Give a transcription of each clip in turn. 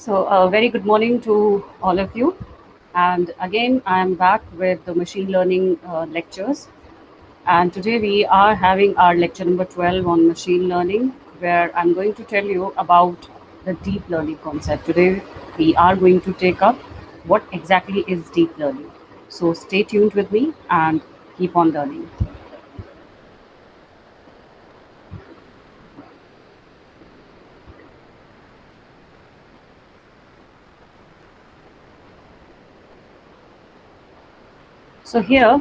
So, very good morning to all of you. And again, I am back with the machine learning lectures. And today we are having our lecture number 12 on machine learning, where I'm going to tell you about the deep learning concept. Today, we are going to take up what exactly is deep learning. So, stay tuned with me and keep on learning. So here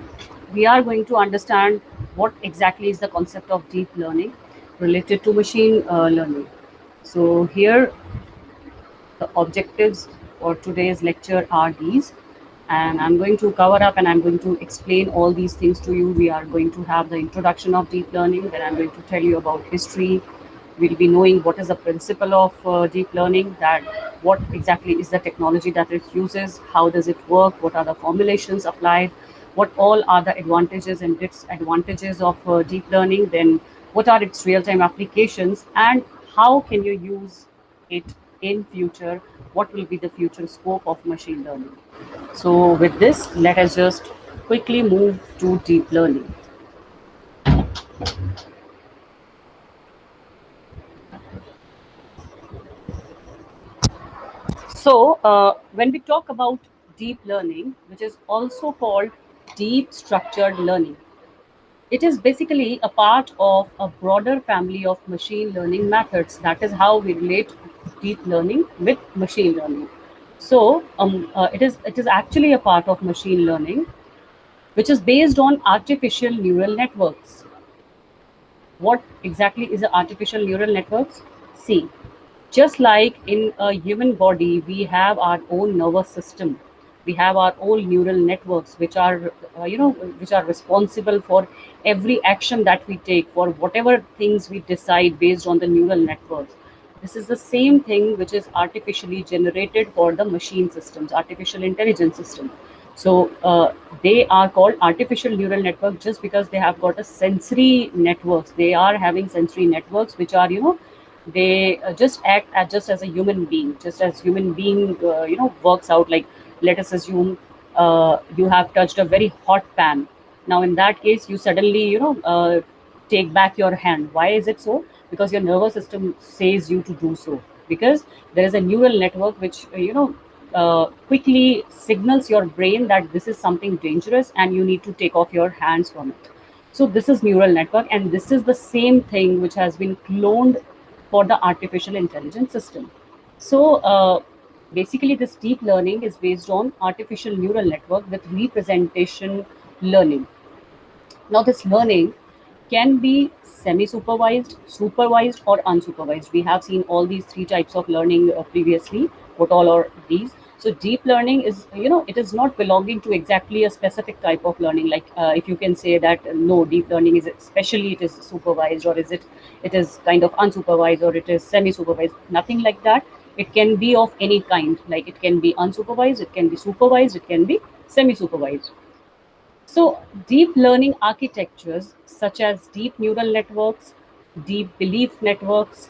we are going to understand what exactly is the concept of deep learning related to machine learning. So here the objectives for today's lecture are these, and I'm going to cover up and I'm going to explain all these things to you. We are going to have the introduction of deep learning, then I'm going to tell you about history. We'll be knowing what is the principle of deep learning, that what exactly is the technology that it uses, how does it work, what are the formulations applied, what all are the advantages and disadvantages of deep learning, then what are its real-time applications, and how can you use it in future, what will be the future scope of machine learning. So with this, let us just quickly move to deep learning. So when we talk about deep learning, which is also called deep structured learning, it is basically a part of a broader family of machine learning methods. That is how we relate deep learning with machine learning. So it is actually a part of machine learning, which is based on artificial neural networks. What exactly is an artificial neural networks? See, just like in a human body, we have our own nervous system. We have our own neural networks, which are, which are responsible for every action that we take, for whatever things we decide based on the neural networks. This is the same thing which is artificially generated for the machine systems, artificial intelligence system. So they are called artificial neural network just because they have got a sensory networks. They are having sensory networks which are, they just act as just as a human being, just as human being, works out. Like, let us assume you have touched a very hot pan. Now, in that case, you suddenly, take back your hand. Why is it so? Because your nervous system says you to do so. Because there is a neural network which, quickly signals your brain that this is something dangerous and you need to take off your hands from it. So this is neural network, and this is the same thing which has been cloned for the artificial intelligence system. So basically, this deep learning is based on artificial neural network with representation learning. Now, this learning can be semi-supervised, supervised, or unsupervised. We have seen all these three types of learning previously. What all are these? So, deep learning is, it is not belonging to exactly a specific type of learning. Like, if you can say that no, deep learning is especially it is supervised, or it is kind of unsupervised, or it is semi-supervised. Nothing like that. It can be of any kind. Like, it can be unsupervised, it can be supervised, it can be semi-supervised. So, deep learning architectures such as deep neural networks, deep belief networks,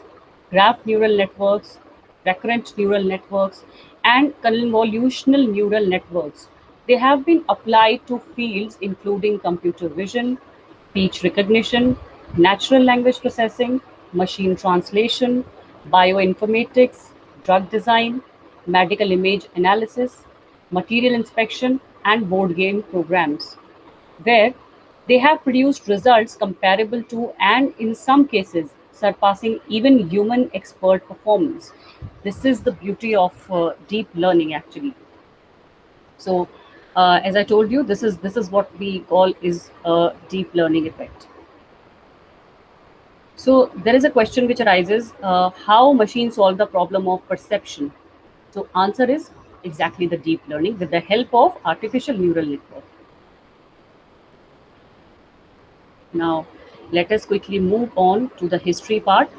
graph neural networks, recurrent neural networks, and convolutional neural networks, they have been applied to fields including computer vision, speech recognition, natural language processing, machine translation, bioinformatics, drug design, medical image analysis, material inspection, and board game programs, where they have produced results comparable to, and in some cases surpassing, even human expert performance. This is the beauty of deep learning, actually. So, as I told you, this is what we call is a deep learning effect. So there is a question which arises: how machines solve the problem of perception? So answer is exactly the deep learning with the help of artificial neural network. Now, let us quickly move on to the history part.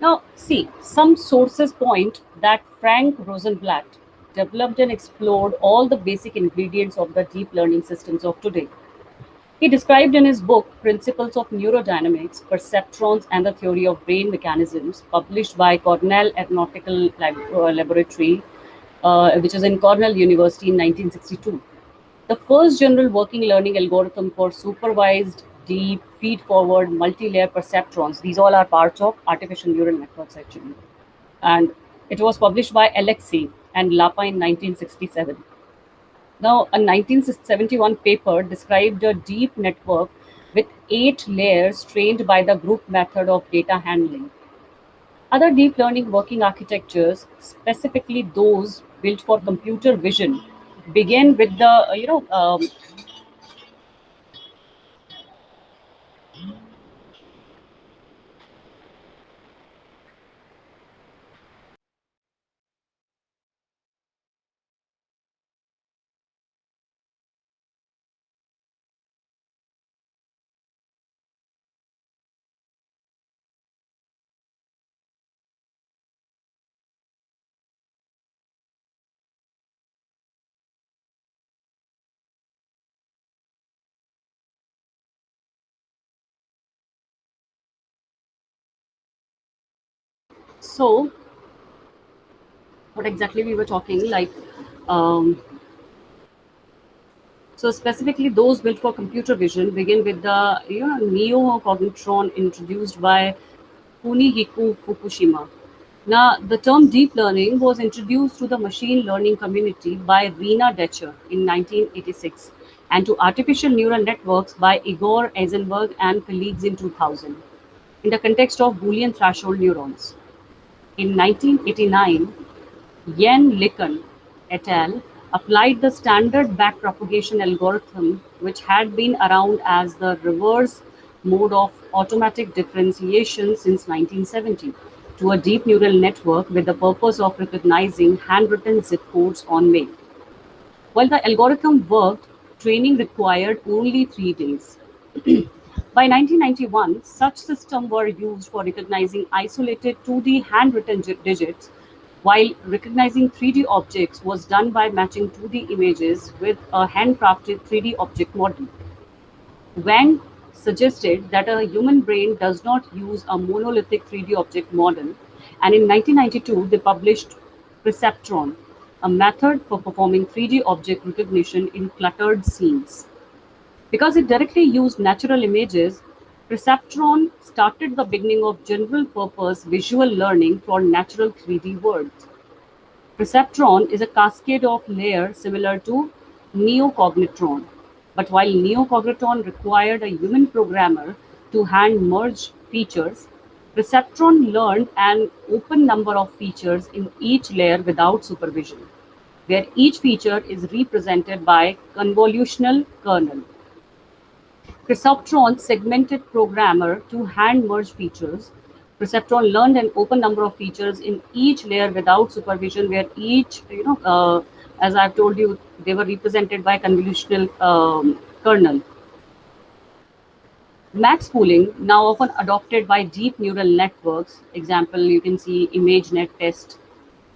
Now, see, some sources point that Frank Rosenblatt developed and explored all the basic ingredients of the deep learning systems of today. He described in his book Principles of Neurodynamics, Perceptrons and the Theory of Brain Mechanisms, published by Cornell Aeronautical Laboratory, which is in Cornell University in 1962. The first general working learning algorithm for supervised, deep, feed-forward, multi-layer perceptrons. These all are parts of artificial neural networks, actually. And it was published by Alexey and Lapa in 1967. Now, a 1971 paper described a deep network with 8 layers trained by the group method of data handling. Other deep learning working architectures, specifically those built for computer vision, begin with the so what exactly we were talking like. Um, So specifically, those built for computer vision begin with the neocognitron introduced by Kunihiko Fukushima. Now, the term deep learning was introduced to the machine learning community by Rena Detcher in 1986 and to artificial neural networks by Igor Eisenberg and colleagues in 2000 in the context of Boolean threshold neurons. In 1989, Yen LeCun et al. Applied the standard backpropagation algorithm, which had been around as the reverse mode of automatic differentiation since 1970, to a deep neural network with the purpose of recognizing handwritten zip codes on mail. While the algorithm worked, training required only 3 days. By 1991, such systems were used for recognizing isolated 2D handwritten digits, while recognizing 3D objects was done by matching 2D images with a handcrafted 3D object model. Wang suggested that a human brain does not use a monolithic 3D object model, and in 1992 they published Perceptron, a method for performing 3D object recognition in cluttered scenes. Because it directly used natural images, Perceptron started the beginning of general purpose visual learning for natural 3D worlds. Perceptron is a cascade of layers similar to neocognitron, but while neocognitron required a human programmer to hand merge features, Perceptron learned an open number of features in each layer without supervision, where each feature is represented by convolutional kernel. Perceptron segmented programmer to hand merge features. Perceptron learned an open number of features in each layer without supervision, where each, as I've told you, they were represented by convolutional kernel. Max pooling, now often adopted by deep neural networks, example you can see ImageNet test,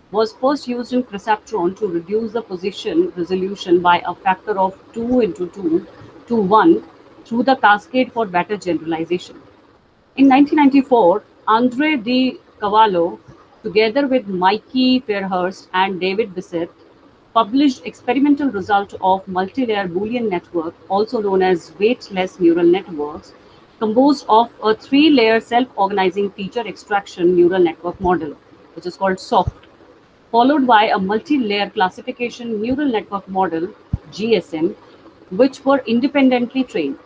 was first used in Perceptron to reduce the position resolution by a factor of 2 into 2 to 1 through the cascade for better generalization. In 1994, Andre de Cavallo, together with Mikey Fairhurst and David Bissett, published experimental results of multilayer Boolean network, also known as weightless neural networks, composed of a three-layer self-organizing feature extraction neural network model, which is called SOFT, followed by a multi-layer classification neural network model, GSM, which were independently trained.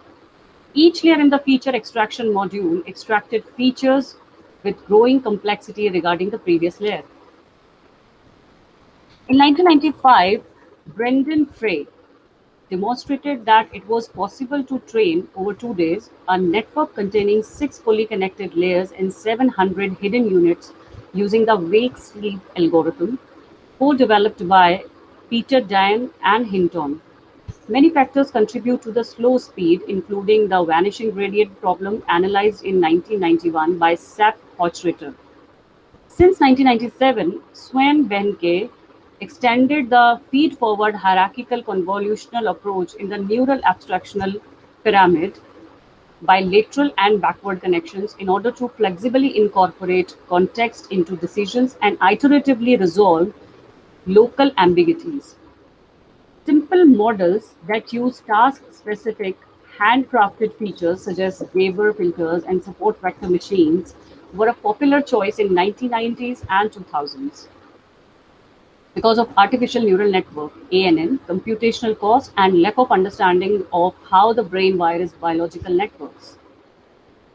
Each layer in the feature extraction module extracted features with growing complexity regarding the previous layer. In 1995, Brendan Frey demonstrated that it was possible to train over 2 days a network containing 6 fully connected layers and 700 hidden units using the wake sleep algorithm, co-developed by Peter Dyan and Hinton. Many factors contribute to the slow speed, including the vanishing gradient problem analyzed in 1991 by Sepp Hochreiter. Since 1997, Sven Behncke extended the feed-forward hierarchical convolutional approach in the neural abstractional pyramid bilateral and backward connections in order to flexibly incorporate context into decisions and iteratively resolve local ambiguities. Simple models that use task-specific, handcrafted features such as Weber filters and support vector machines were a popular choice in 1990s and 2000s because of artificial neural network (ANN), computational cost, and lack of understanding of how the brain wires biological networks.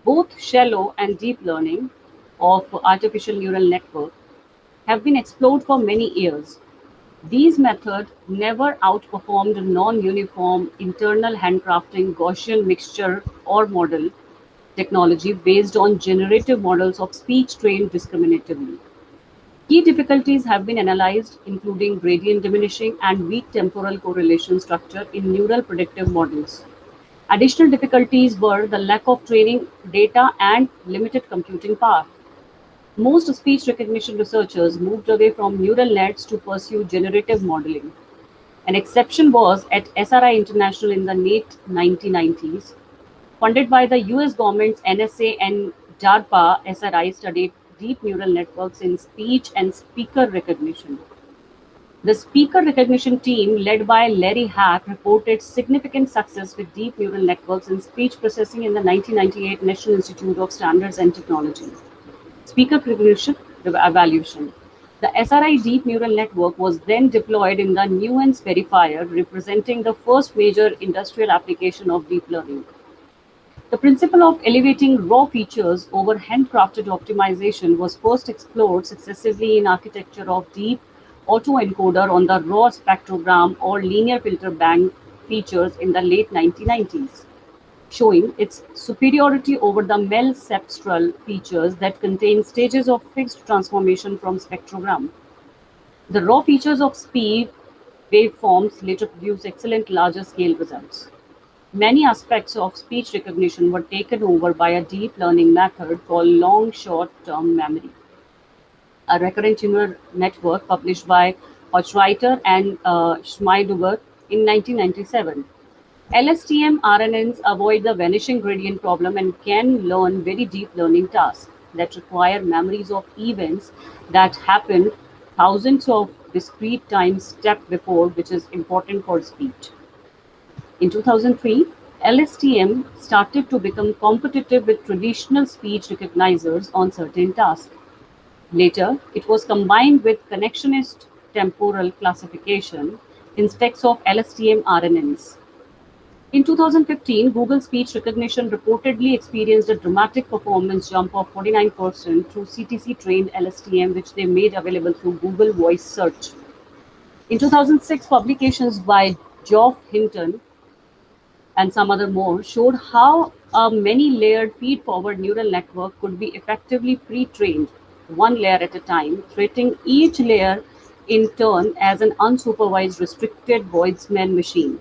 Both shallow and deep learning of artificial neural network have been explored for many years. These methods never outperformed non-uniform internal handcrafting Gaussian mixture or model technology based on generative models of speech trained discriminatively. Key difficulties have been analyzed, including gradient diminishing and weak temporal correlation structure in neural predictive models. Additional difficulties were the lack of training data and limited computing power. Most speech recognition researchers moved away from neural nets to pursue generative modeling. An exception was at SRI International in the late 1990s. Funded by the US government's NSA and DARPA, SRI studied deep neural networks in speech and speaker recognition. The speaker recognition team, led by Larry Hack, reported significant success with deep neural networks in speech processing in the 1998 National Institute of Standards and Technology. Speaker recognition evaluation. The SRI deep neural network was then deployed in the Nuance verifier, representing the first major industrial application of deep learning. The principle of elevating raw features over handcrafted optimization was first explored successively in architecture of deep autoencoder on the raw spectrogram or linear filter bank features in the late 1990s, showing its superiority over the MEL-cepstral features that contain stages of fixed transformation from spectrogram. The raw features of speed waveforms later produce excellent larger scale results. Many aspects of speech recognition were taken over by a deep learning method called long short-term memory, a recurrent neural network published by Hochreiter and Schmidhuber in 1997. LSTM RNNs avoid the vanishing gradient problem and can learn very deep learning tasks that require memories of events that happened thousands of discrete times step before, which is important for speech. In 2003, LSTM started to become competitive with traditional speech recognizers on certain tasks. Later, it was combined with connectionist temporal classification instead of LSTM RNNs. In 2015, Google Speech Recognition reportedly experienced a dramatic performance jump of 49% through CTC-trained LSTM, which they made available through Google Voice Search. In 2006, publications by Geoff Hinton and some other more showed how a many-layered feed-forward neural network could be effectively pre-trained, one layer at a time, treating each layer in turn as an unsupervised restricted Boltzmann machine,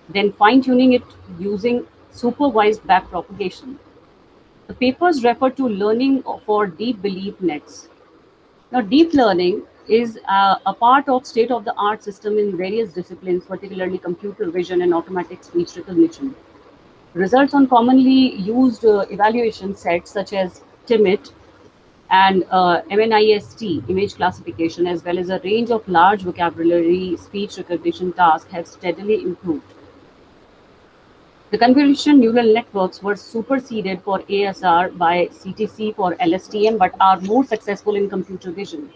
then fine-tuning it using supervised backpropagation. The papers refer to learning for deep belief nets. Now, deep learning is a part of state-of-the-art system in various disciplines, particularly computer vision and automatic speech recognition. Results on commonly used evaluation sets such as TIMIT and MNIST, image classification, as well as a range of large vocabulary speech recognition tasks have steadily improved. The convolutional neural networks were superseded for ASR by CTC for LSTM but are more successful in computer vision.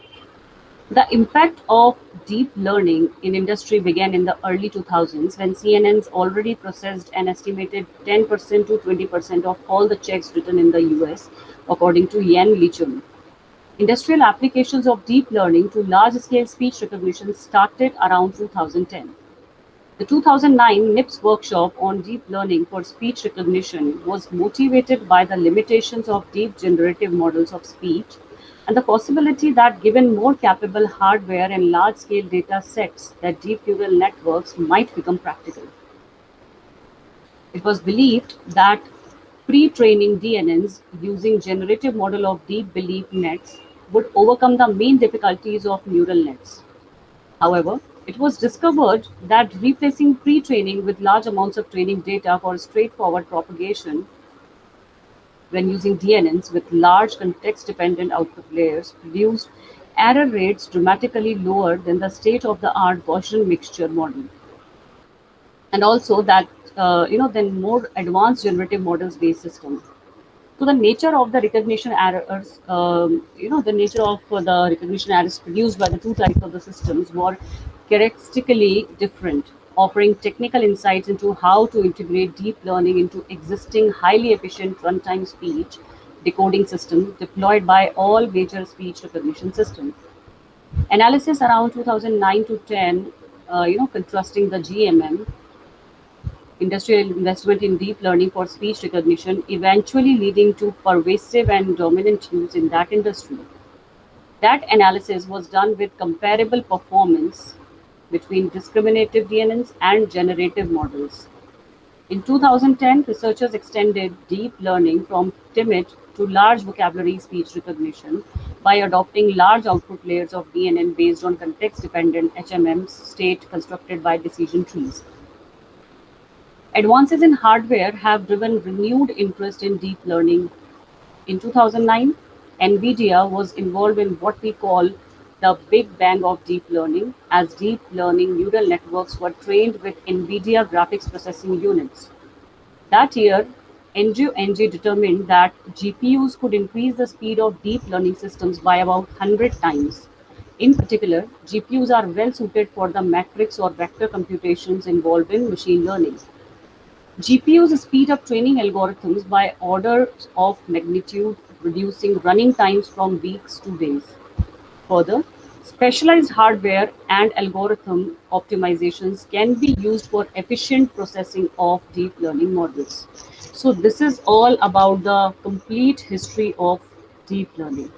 The impact of deep learning in industry began in the early 2000s when CNNs already processed an estimated 10% to 20% of all the checks written in the US, according to Ian Leachum. Industrial applications of deep learning to large-scale speech recognition started around 2010. The 2009 NIPS workshop on deep learning for speech recognition was motivated by the limitations of deep generative models of speech and the possibility that given more capable hardware and large-scale data sets that deep neural networks might become practical. It was believed that pre-training DNNs using generative model of deep belief nets would overcome the main difficulties of neural nets. However, It was discovered that replacing pre training with large amounts of training data for straightforward propagation when using DNNs with large context-dependent output layers produced error rates dramatically lower than the state-of-the-art Gaussian mixture model, and also that than more advanced generative models-based systems. So the nature of the recognition errors, the nature of the recognition errors produced by the two types of the systems were characteristically different, offering technical insights into how to integrate deep learning into existing highly efficient runtime speech decoding systems deployed by all major speech recognition systems. Analysis around 2009 to 10, contrasting the GMM industrial investment in deep learning for speech recognition, eventually leading to pervasive and dominant use in that industry. That analysis was done with comparable performance between discriminative DNNs and generative models. In 2010, researchers extended deep learning from timid to large vocabulary speech recognition by adopting large output layers of DNN based on context dependent HMMs state constructed by decision trees. Advances in hardware have driven renewed interest in deep learning. In 2009, NVIDIA was involved in what we call the Big Bang of deep learning, as deep learning neural networks were trained with NVIDIA graphics processing units. That year, Andrew Ng determined that GPUs could increase the speed of deep learning systems by about 100 times. In particular, GPUs are well suited for the matrix or vector computations involved in machine learning. GPUs speed up training algorithms by orders of magnitude, reducing running times from weeks to days. Further, specialized hardware and algorithm optimizations can be used for efficient processing of deep learning models. So, this is all about the complete history of deep learning.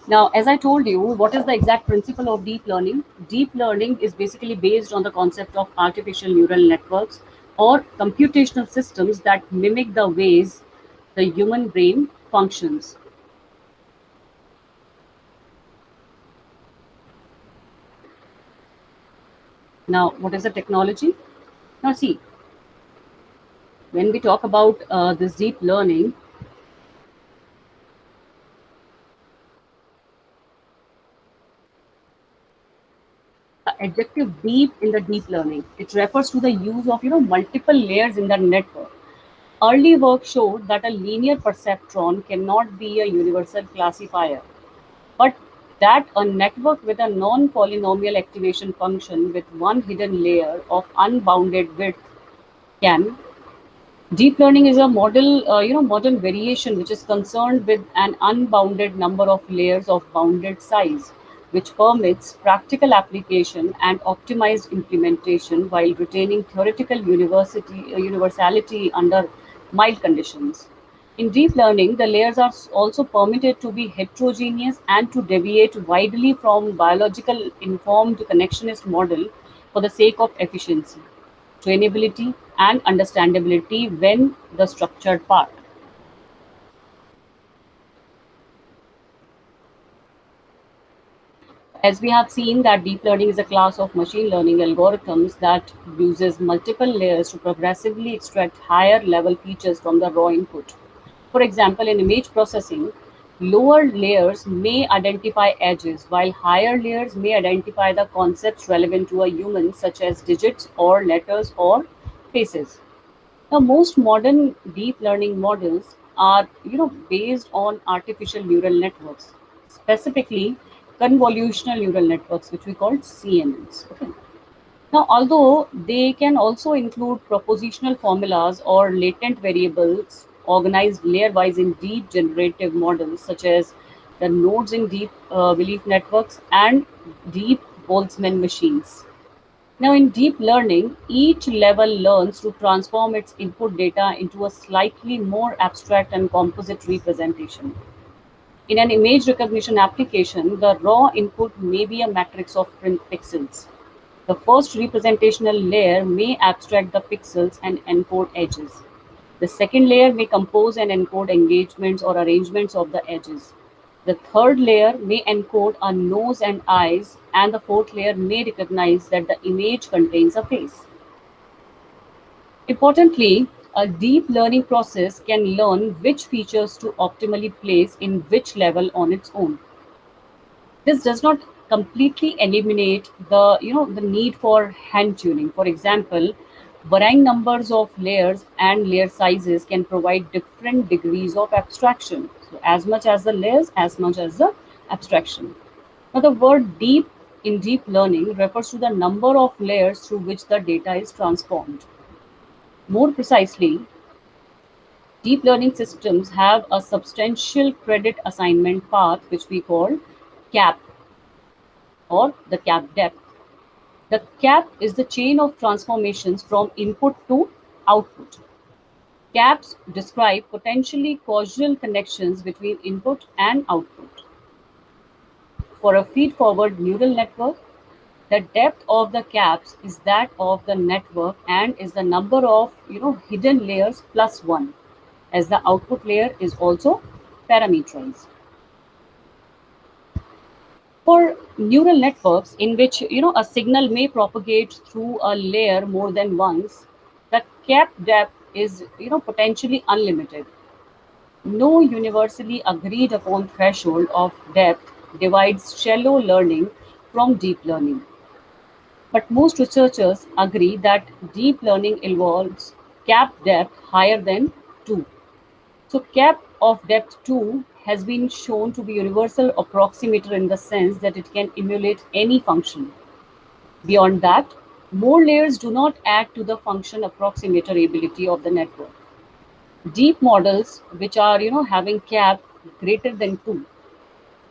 Now, as I told you, what is the exact principle of deep learning? Deep learning is basically based on the concept of artificial neural networks or computational systems that mimic the ways the human brain functions. Now, what is the technology? Now, see, when we talk about this deep learning, the adjective deep in the deep learning, it refers to the use of multiple layers in the network. Early work showed that a linear perceptron cannot be a universal classifier, but that a network with a non-polynomial activation function with one hidden layer of unbounded width can. Deep learning is a modern variation which is concerned with an unbounded number of layers of bounded size, which permits practical application and optimized implementation while retaining theoretical universality under mild conditions. In deep learning, the layers are also permitted to be heterogeneous and to deviate widely from biological informed connectionist model for the sake of efficiency, trainability, and understandability when the structured part. As we have seen that deep learning is a class of machine learning algorithms that uses multiple layers to progressively extract higher level features from the raw input. For example, in image processing, lower layers may identify edges, while higher layers may identify the concepts relevant to a human, such as digits or letters or faces. Now, most modern deep learning models are, based on artificial neural networks, specifically convolutional neural networks, which we call CNNs. Okay. Now, although they can also include propositional formulas or latent variables organized layer-wise in deep generative models, such as the nodes in deep belief networks and deep Boltzmann machines. Now, in deep learning, each level learns to transform its input data into a slightly more abstract and composite representation. In an image recognition application, the raw input may be a matrix of print pixels. The first representational layer may abstract the pixels and encode edges. The second layer may compose and encode engagements or arrangements of the edges. The third layer may encode a nose and eyes, and the fourth layer may recognize that the image contains a face. Importantly, a deep learning process can learn which features to optimally place in which level on its own. This does not completely eliminate the need for hand tuning. For example, varying numbers of layers and layer sizes can provide different degrees of abstraction. So as much as the layers, as much as the abstraction. Now the word deep in deep learning refers to the number of layers through which the data is transformed. More precisely, deep learning systems have a substantial credit assignment path, which we call CAP, or the CAP depth. The CAP is the chain of transformations from input to output. CAPs describe potentially causal connections between input and output. For a feed-forward neural network, the depth of the CAPs is that of the network and is the number of hidden layers plus one, as the output layer is also parameterized. For neural networks in which a signal may propagate through a layer more than once, the cap depth is potentially unlimited. No universally agreed upon threshold of depth divides shallow learning from deep learning. But most researchers agree that deep learning involves cap depth higher than 2. So cap of depth 2 has been shown to be universal approximator in the sense that it can emulate any function. Beyond that, more layers do not add to the function approximator ability of the network. Deep models, which are having cap greater than 2,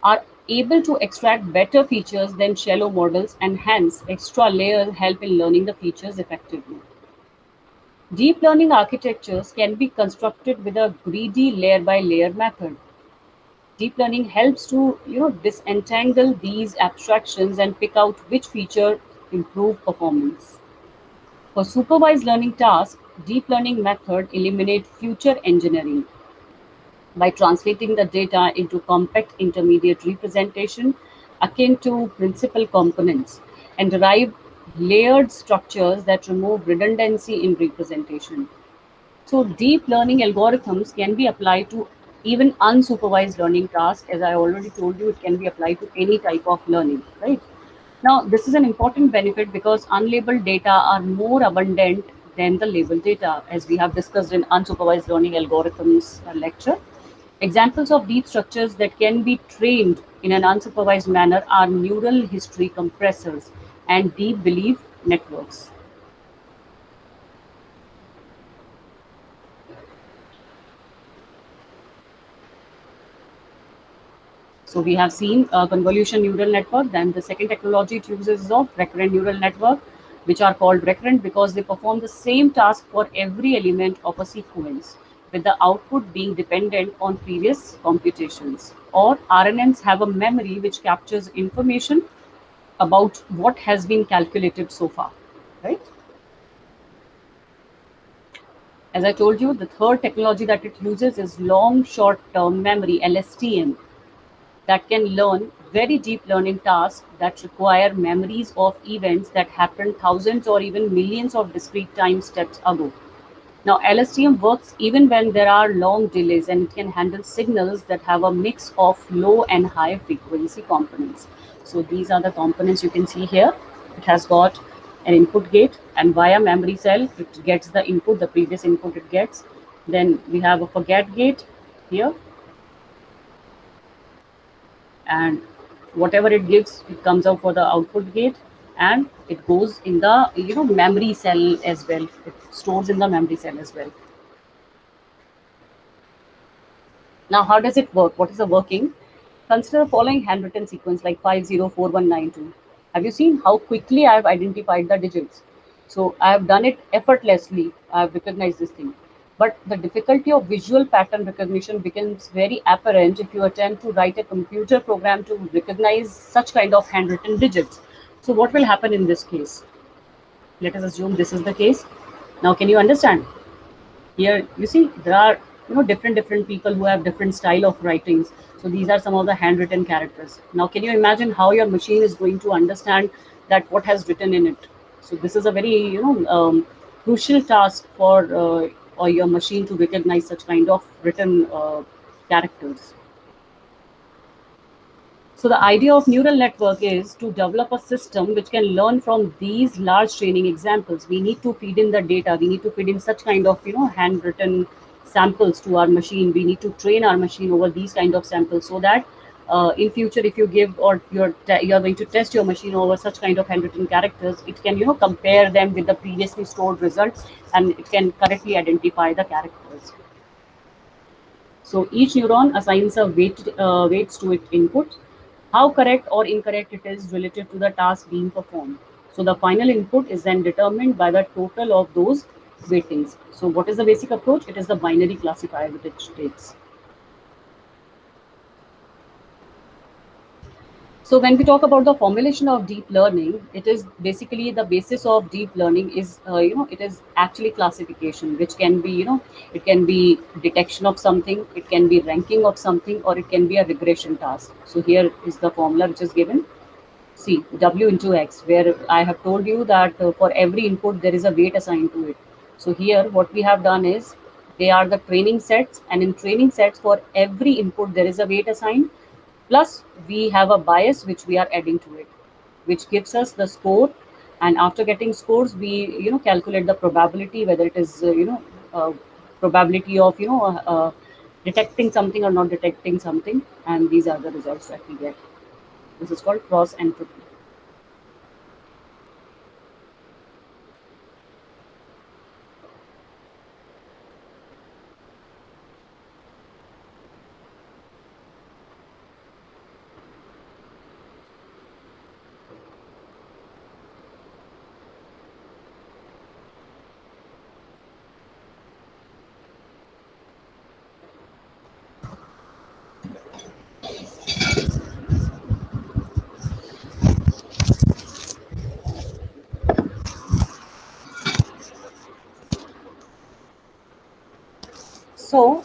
are able to extract better features than shallow models, and hence extra layers help in learning the features effectively. Deep learning architectures can be constructed with a greedy layer by layer method. Deep learning helps to disentangle these abstractions and pick out which feature improve performance. For supervised learning tasks, deep learning method eliminate future engineering by translating the data into compact intermediate representation akin to principal components and derive layered structures that remove redundancy in representation. So deep learning algorithms can be applied to even unsupervised learning tasks. As I already told you, it can be applied to any type of learning, right? Now, this is an important benefit because unlabeled data are more abundant than the labeled data, as we have discussed in unsupervised learning algorithms lecture. Examples of deep structures that can be trained in an unsupervised manner are neural history compressors and deep belief networks. So we have seen a convolution neural network. Then the second technology it uses is of recurrent neural network, which are called recurrent because they perform the same task for every element of a sequence, with the output being dependent on previous computations. Or RNNs have a memory which captures information about what has been calculated so far, right? As I told you, the third technology that it uses is long short term memory, LSTM, that can learn very deep learning tasks that require memories of events that happened thousands or even millions of discrete time steps ago. Now, LSTM works even when there are long delays, and it can handle signals that have a mix of low and high frequency components. So these are the components you can see here. It has got an input gate, and via memory cell it gets the input, the previous input it gets. Then we have a forget gate here, and whatever it gives it comes out for the output gate, and it goes in the memory cell as well. It stores in the memory cell as well. Now how does it work? What is the working? Consider the following handwritten sequence like 504192. Have you seen how quickly I have identified the digits? So I have done it effortlessly. I have recognized this thing. But the difficulty of visual pattern recognition becomes very apparent if you attempt to write a computer program to recognize such kind of handwritten digits. So what will happen in this case? Let us assume this is the case. Now can you understand? Here you see there are different people who have different style of writings. So these are some of the handwritten characters. Now can you imagine how your machine is going to understand that what has written in it? So this is a very crucial task for or your machine to recognize such kind of written characters. So the idea of neural network is to develop a system which can learn from these large training examples. We need to feed in the data. We need to feed in such kind of handwritten samples to our machine. We need to train our machine over these kind of samples so that in future, if you give or you're going to test your machine over such kind of handwritten characters, it can compare them with the previously stored results, and it can correctly identify the characters. So each neuron assigns a weights to its input. How correct or incorrect it is relative to the task being performed. So the final input is then determined by the total of those weightings. So what is the basic approach? It is the binary classifier which it takes. So when we talk about the formulation of deep learning, it is basically the basis of deep learning is it is actually classification, which can be it can be detection of something, it can be ranking of something, or it can be a regression task. So here is the formula which is given. See, W into X, where I have told you that for every input there is a weight assigned to it. So here what we have done is they are the training sets, and in training sets for every input there is a weight assigned, plus we have a bias which we are adding to it, which gives us the score. And after getting scores, we calculate the probability, whether it is probability of detecting something or not detecting something, and these are the results that we get. This is called cross entropy. So,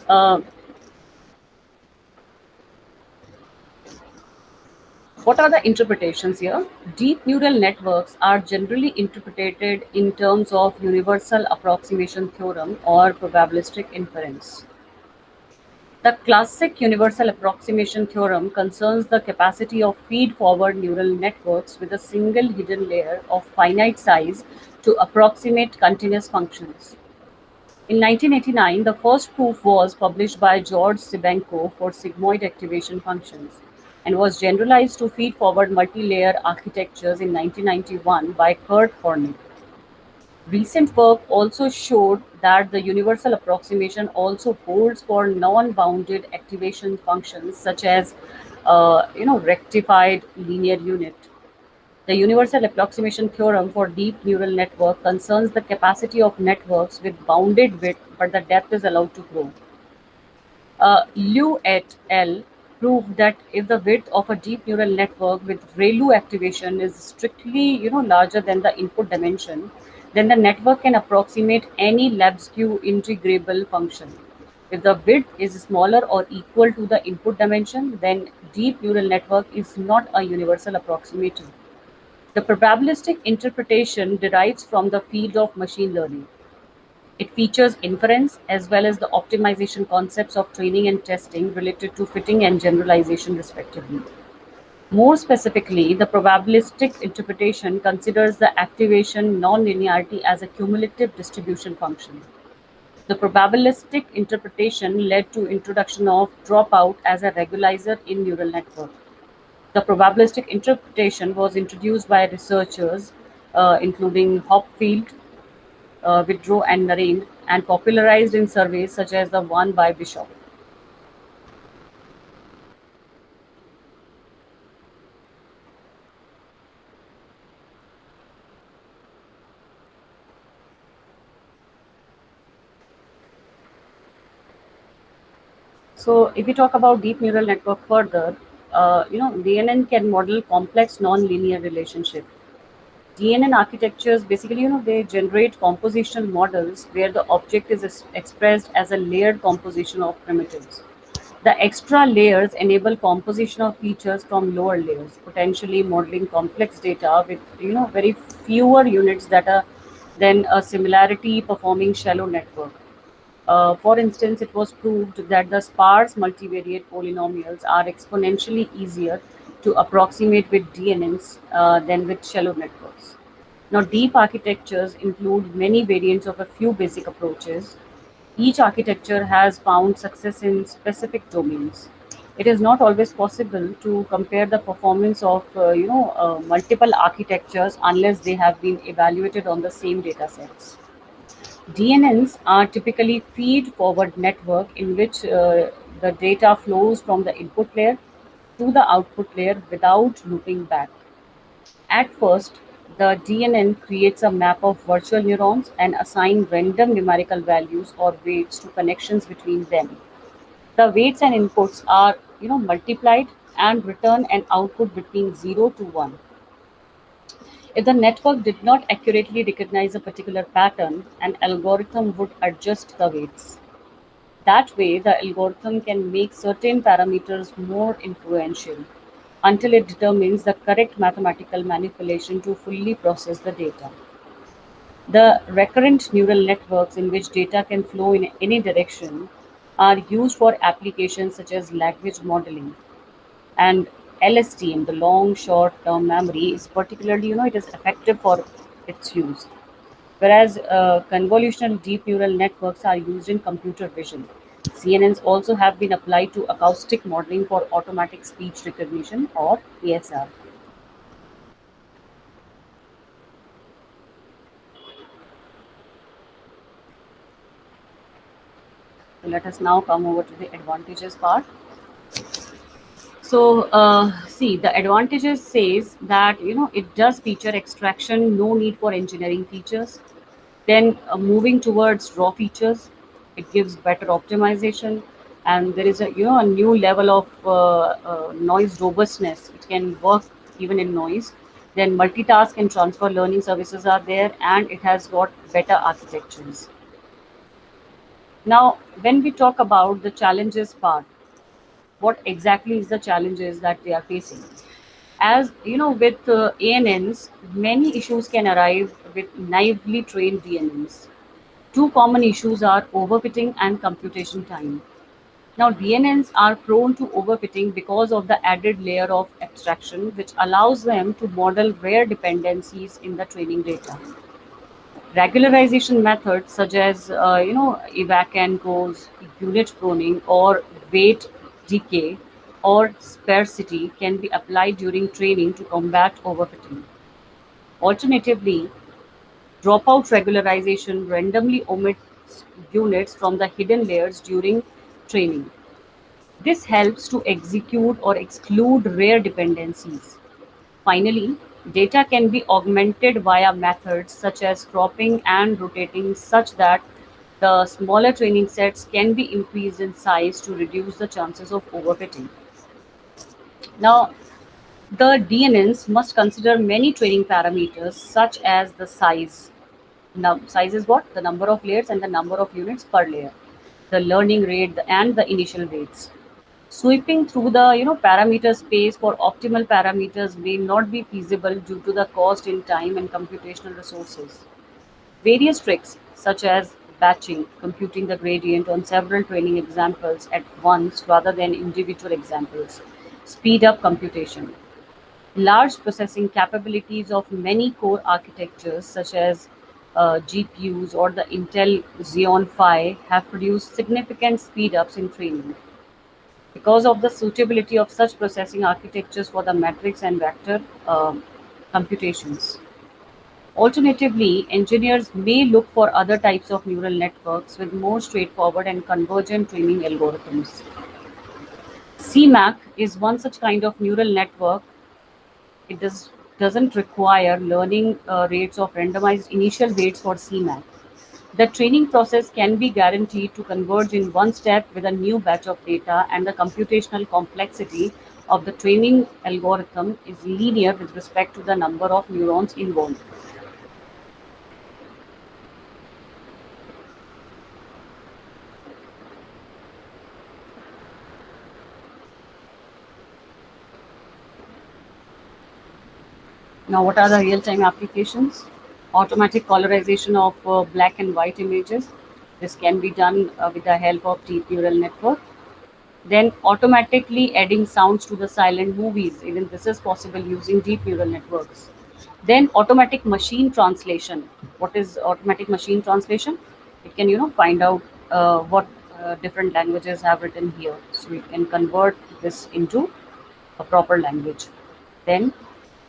what are the interpretations here? Deep neural networks are generally interpreted in terms of universal approximation theorem or probabilistic inference. The classic universal approximation theorem concerns the capacity of feed-forward neural networks with a single hidden layer of finite size to approximate continuous functions. In 1989, the first proof was published by George Sibenko for sigmoid activation functions and was generalized to feed-forward multi-layer architectures in 1991 by Kurt Hornick. Recent work also showed that the universal approximation also holds for non-bounded activation functions such as rectified linear unit. The universal approximation theorem for deep neural network concerns the capacity of networks with bounded width, but the depth is allowed to grow. Liu et al. Proved that if the width of a deep neural network with ReLU activation is strictly larger than the input dimension, then the network can approximate any Lebesgue integrable function. If the width is smaller or equal to the input dimension, then deep neural network is not a universal approximator. The probabilistic interpretation derives from the field of machine learning. It features inference as well as the optimization concepts of training and testing related to fitting and generalization, respectively. More specifically, the probabilistic interpretation considers the activation nonlinearity as a cumulative distribution function. The probabilistic interpretation led to introduction of dropout as a regularizer in neural network. The probabilistic interpretation was introduced by researchers including Hopfield, Widrow, and Narain, and popularized in surveys such as the one by Bishop. So, if we talk about deep neural network further, DNN can model complex non-linear relationship. DNN architectures basically, they generate compositional models where the object is expressed as a layered composition of primitives. The extra layers enable composition of features from lower layers, potentially modeling complex data with very fewer units that are than a similarity performing shallow network. For instance, it was proved that the sparse multivariate polynomials are exponentially easier to approximate with DNNs than with shallow networks. Now, deep architectures include many variants of a few basic approaches. Each architecture has found success in specific domains. It is not always possible to compare the performance of multiple architectures unless they have been evaluated on the same data sets. DNNs are typically feed-forward network in which the data flows from the input layer to the output layer without looping back. At first, the DNN creates a map of virtual neurons and assign random numerical values or weights to connections between them. The weights and inputs are multiplied and return an output between 0 to 1. If the network did not accurately recognize a particular pattern, an algorithm would adjust the weights. That way, the algorithm can make certain parameters more influential until it determines the correct mathematical manipulation to fully process the data. The recurrent neural networks in which data can flow in any direction are used for applications such as language modeling, and LSTM, the long short term memory, is particularly, it is effective for its use. Whereas convolutional deep neural networks are used in computer vision. CNNs also have been applied to acoustic modeling for automatic speech recognition or ASR. So let us now come over to the advantages part. So, see, the advantages says that it does feature extraction, no need for engineering features. Then moving towards raw features, it gives better optimization, and there is a new level of noise robustness. It can work even in noise. Then multitask and transfer learning services are there, and it has got better architectures. Now, when we talk about the challenges part, what exactly is the challenges that they are facing? As with ANNs, many issues can arise with naively trained DNNs. Two common issues are overfitting and computation time. Now, DNNs are prone to overfitting because of the added layer of abstraction, which allows them to model rare dependencies in the training data. Regularization methods such as evac and goes, unit pruning, or weight decay or sparsity can be applied during training to combat overfitting. Alternatively, dropout regularization randomly omits units from the hidden layers during training. This helps to execute or exclude rare dependencies. Finally, data can be augmented via methods such as cropping and rotating such that the smaller training sets can be increased in size to reduce the chances of overfitting. Now, the DNNs must consider many training parameters such as the size. Size is what? The number of layers and the number of units per layer, the learning rate and the initial weights. Sweeping through the parameter space for optimal parameters may not be feasible due to the cost in time and computational resources. Various tricks, such as batching, computing the gradient on several training examples at once rather than individual examples, speed up computation. Large processing capabilities of many core architectures, such as GPUs or the Intel Xeon Phi, have produced significant speed ups in training. Because of the suitability of such processing architectures for the matrix and vector computations. Alternatively, engineers may look for other types of neural networks with more straightforward and convergent training algorithms. CMAC is one such kind of neural network. Doesn't require learning rates of randomized initial weights for CMAC. The training process can be guaranteed to converge in one step with a new batch of data, and the computational complexity of the training algorithm is linear with respect to the number of neurons involved. Now, what are the real-time applications? Automatic colorization of black and white images. This can be done with the help of deep neural network. Then automatically adding sounds to the silent movies. Even this is possible using deep neural networks. Then automatic machine translation. What is automatic machine translation? It can find out what different languages have written here, so it can convert this into a proper language. Then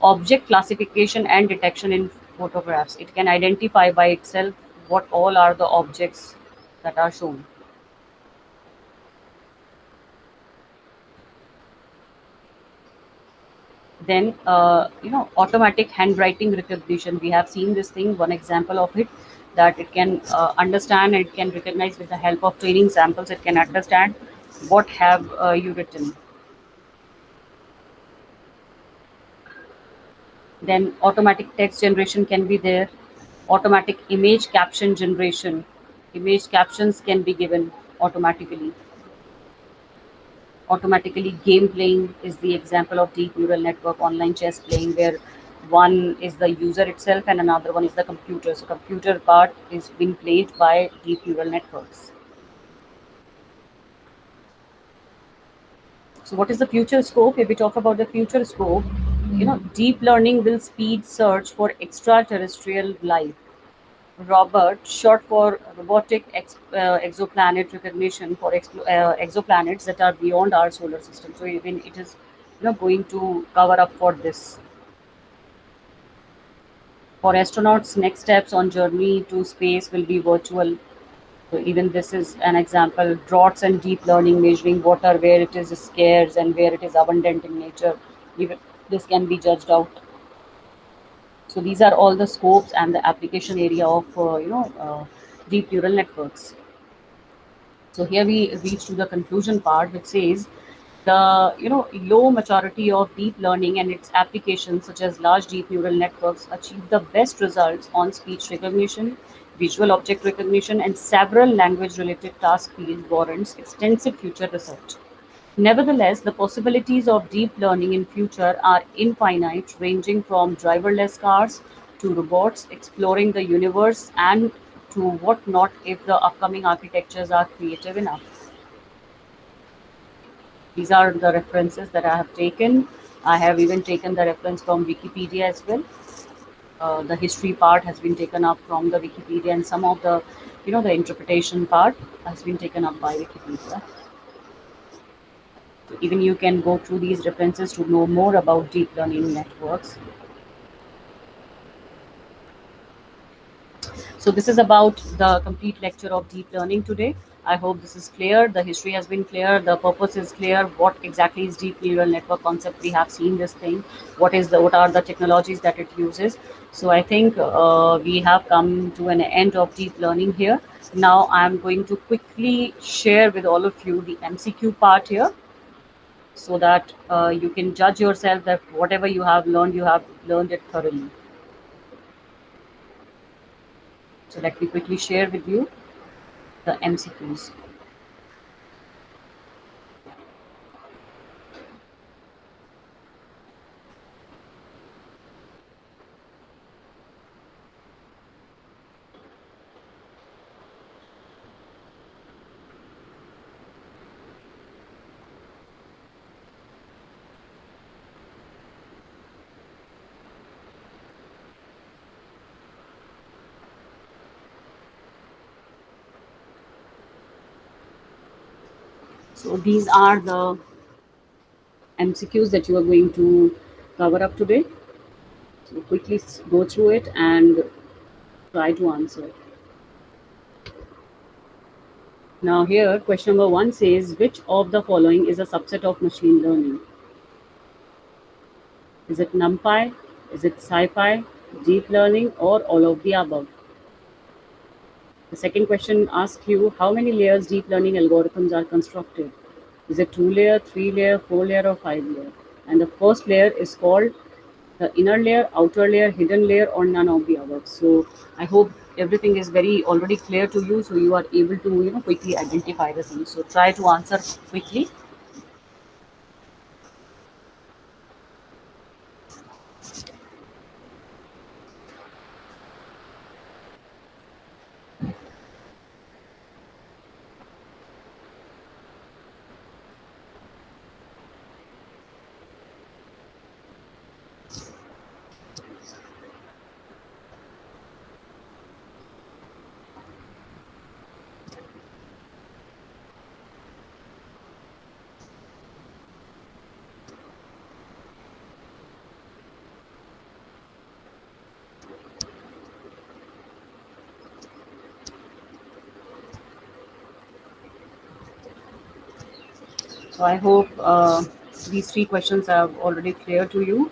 object classification and detection in photographs. It can identify by itself what all are the objects that are shown. Then automatic handwriting recognition. We have seen this thing, one example of it, that it can understand, it can recognize with the help of training samples, it can understand what have you written. Then automatic text generation can be there. Automatic image caption generation. Image captions can be given automatically. Automatically game playing is the example of deep neural network online chess playing, where one is the user itself and another one is the computer. So computer part is being played by deep neural networks. So what is the future scope? If we talk about the future scope, deep learning will speed search for extraterrestrial life. Robert, short for robotic exoplanet recognition for exoplanets that are beyond our solar system. So even it is going to cover up for this. For astronauts, next steps on journey to space will be virtual. So even this is an example. Droughts and deep learning, measuring water where it is scarce and where it is abundant in nature. Even this can be judged out. So these are all the scopes and the application area of deep neural networks. So here we reach to the conclusion part, which says the low maturity of deep learning and its applications, such as large deep neural networks, achieve the best results on speech recognition, visual object recognition, and several language-related task fields warrants extensive future research. Nevertheless, the possibilities of deep learning in future are infinite, ranging from driverless cars to robots exploring the universe and to what not if the upcoming architectures are creative enough. These are the references that I have taken. I have even taken the reference from Wikipedia as well. The history part has been taken up from the Wikipedia, and some of the, the interpretation part has been taken up by Wikipedia. So even you can go through these references to know more about deep learning networks. So this is about the complete lecture of deep learning today. I hope this is clear. The history has been clear. The purpose is clear. What exactly is deep neural network concept? We have seen this thing. What are the technologies that it uses? So I think we have come to an end of deep learning here. Now I am going to quickly share with all of you the MCQ part here, so that you can judge yourself that whatever you have learned it thoroughly. So let me quickly share with you the MCQs. So these are the MCQs that you are going to cover up today. So quickly go through it and try to answer it. Now here, question number one says, which of the following is a subset of machine learning? Is it NumPy? Is it SciPy, deep learning, or all of the above? The second question asks you, how many layers deep learning algorithms are constructed? Is it two layer, three layer, four layer, or five layer? And the first layer is called the inner layer, outer layer, hidden layer, or none of the above. So I hope everything is very already clear to you, so you are able to quickly identify the things. So try to answer quickly. So I hope these three questions are already clear to you.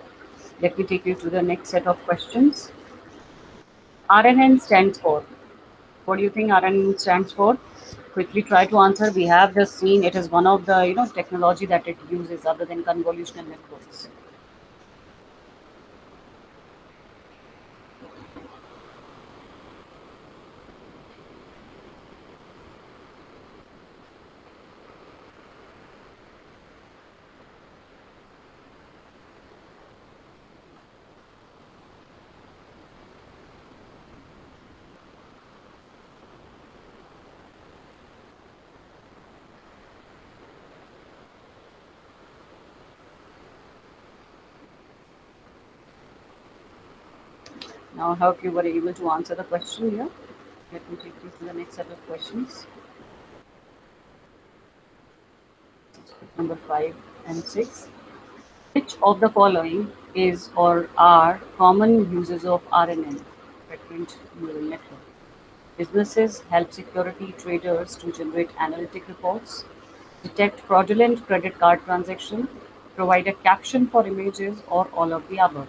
Let me take you to the next set of questions. RNN stands for. What do you think RNN stands for? Quickly try to answer. We have just seen it is one of the technology that it uses other than convolutional networks. Now I hope you were able to answer the question here. Let me take you to the next set of questions. Number 5 and 6. Which of the following is or are common uses of RNN, recurrent neural network? Businesses help security traders to generate analytic reports, detect fraudulent credit card transactions, provide a caption for images, or all of the above.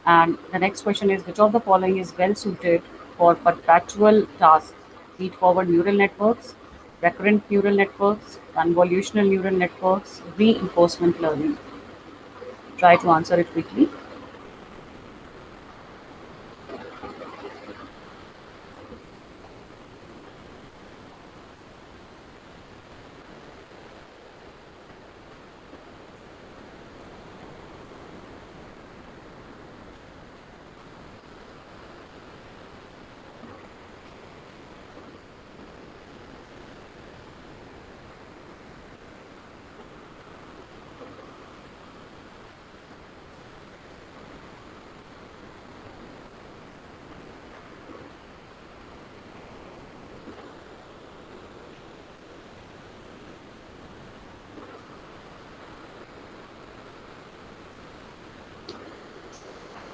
And the next question is which of the following is well suited for perpetual tasks? Feed forward neural networks, recurrent neural networks, convolutional neural networks, reinforcement learning. Try to answer it quickly.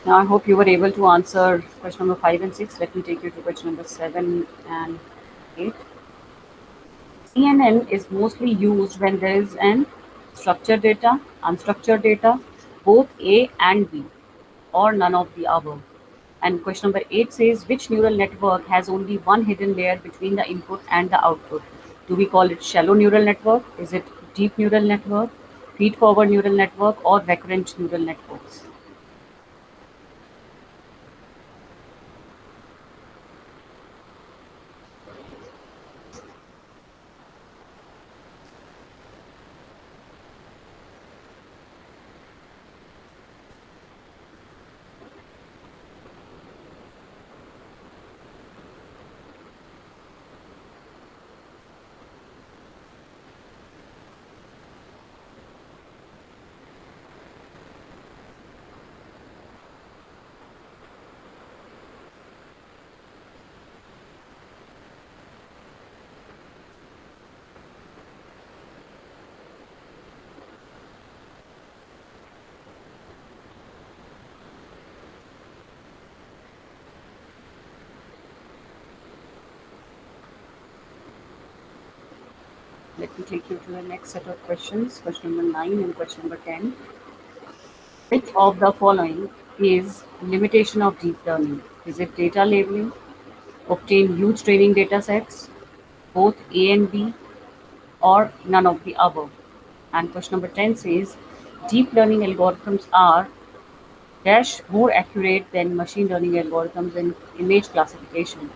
Now, I hope you were able to answer question number 5 and 6. Let me take you to question number 7 and 8. CNN is mostly used when there is an structured data, unstructured data, both A and B, or none of the above. And question number 8 says which neural network has only one hidden layer between the input and the output? Do we call it shallow neural network? Is it deep neural network, feed forward neural network, or recurrent neural networks? Let me take you to the next set of questions, question number 9 and question number 10. Which of the following is limitation of deep learning? Is it data labeling, obtain huge training data sets, both A and B, or none of the above? And question number 10 says deep learning algorithms are dash more accurate than machine learning algorithms in image classification.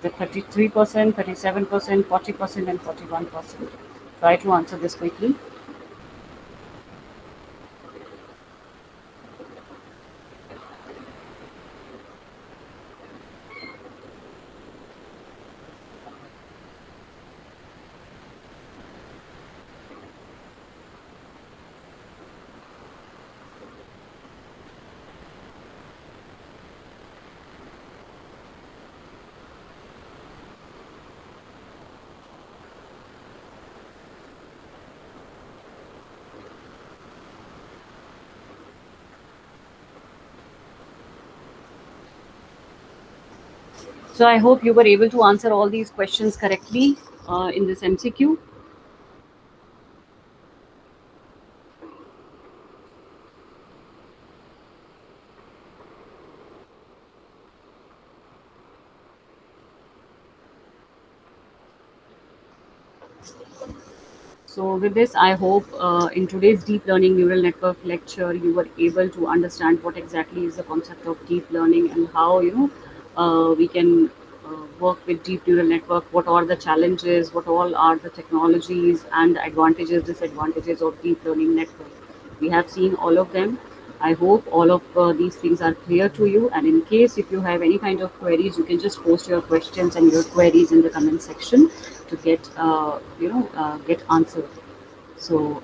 The 33%, 37%, 40%, and 41%. Try to answer this quickly. So I hope you were able to answer all these questions correctly in this MCQ. So, with this, I hope in today's deep learning neural network lecture, you were able to understand what exactly is the concept of deep learning and how we can work with deep neural network. What are the challenges? What all are the technologies and advantages, disadvantages of deep learning network? We have seen all of them. I hope all of these things are clear to you. And in case if you have any kind of queries, you can just post your questions and your queries in the comment section to get get answered. So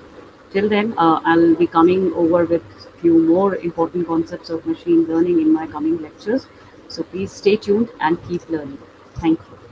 till then, I'll be coming over with few more important concepts of machine learning in my coming lectures. So please stay tuned and keep learning. Thank you.